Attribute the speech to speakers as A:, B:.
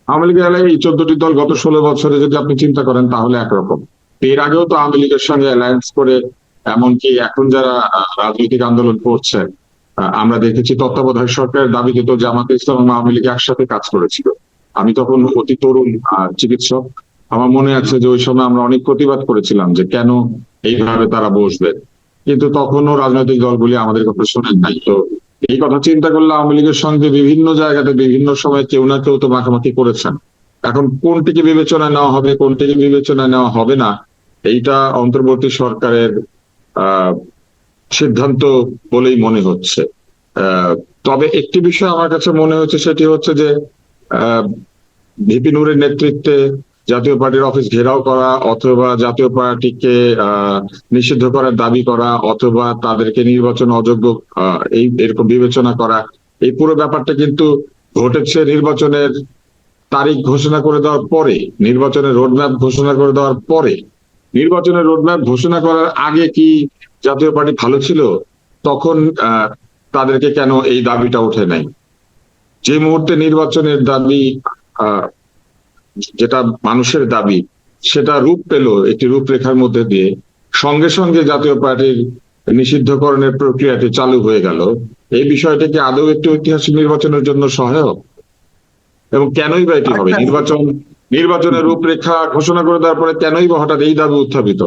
A: আওয়ামী লীগের এই 14টি দল গত 16 বছরে যদি আপনি চিন্তা করেন তাহলে একরকম। এর আগেও তো আওয়ামী লীগের সঙ্গে অ্যালায়েন্স করে, এমনকি এখন যারা রাজনৈতিক আন্দোলন করছেন, আমরা দেখেছি তত্ত্বাবধায়ক সরকারের দাবিতে তো জামাতে ইসলাম এবং আওয়ামী লীগ একসাথে কাজ করেছিল। আমি তখন অতি তরুণ চিকিৎসক। আমার মনে আছে যে ওই সময় আমরা অনেক প্রতিবাদ করেছিলাম যে কেন এইভাবে তারা বসবে, কিন্তু তখনও রাজনৈতিক দলগুলি আমাদের কথা শোনেন নাই। তো এই কথা চিন্তা করলে আওয়ামী লীগের সঙ্গে বিভিন্ন জায়গাতে বিভিন্ন সময় কেউ না কেউ তো মাখামাখি করেছেন। এখন কোনটিকে বিবেচনায় নেওয়া হবে, কোনটিকে বিবেচনায় নেওয়া হবে না, এইটা অন্তর্বর্তী সরকারের আহ সিদ্ধান্ত বলেই মনে হচ্ছে। আহ তবে একটি বিষয় আমার কাছে মনে হচ্ছে, সেটি হচ্ছে যে আহ ভিপি নুরের নেতৃত্বে জাতীয় পার্টির অফিস ঘেরাও করা, অথবা জাতীয় পার্টিকে নিষিদ্ধ করার দাবি করা, অথবা তাদেরকে নির্বাচন অযোগ্য এই এরকম বিবেচনা করা, এই পুরো ব্যাপারটা কিন্তু ঘটেছে নির্বাচনের তারিখ ঘোষণা করে দেওয়ার পরে, নির্বাচনের রোডম্যাপ ঘোষণা করে দেওয়ার পরে। নির্বাচনের রোডম্যাপ ঘোষণা করার আগে কি জাতীয় পার্টি ভালো ছিল? তখন তাদেরকে কেন এই দাবিটা ওঠে নাই? যে মুহূর্তে নির্বাচনের দাবি, আহ যেটা মানুষের দাবি, সেটা রূপ পেল একটি রূপরেখার মধ্যে দিয়ে, সঙ্গে সঙ্গে জাতীয় পার্টির নিষিদ্ধকরণের প্রক্রিয়াটি চালু হয়ে গেল। এই বিষয়টা কি আদৌ একটি ঐতিহাসিক নির্বাচনের জন্য সহায়ক? এবং কেনই বা এটি হবে?
B: আচ্ছা,
A: নির্বাচনের রূপরেখা ঘোষণা করে দেওয়ার পরে কেনই বা হঠাৎ এই দাবি উত্থাপিত?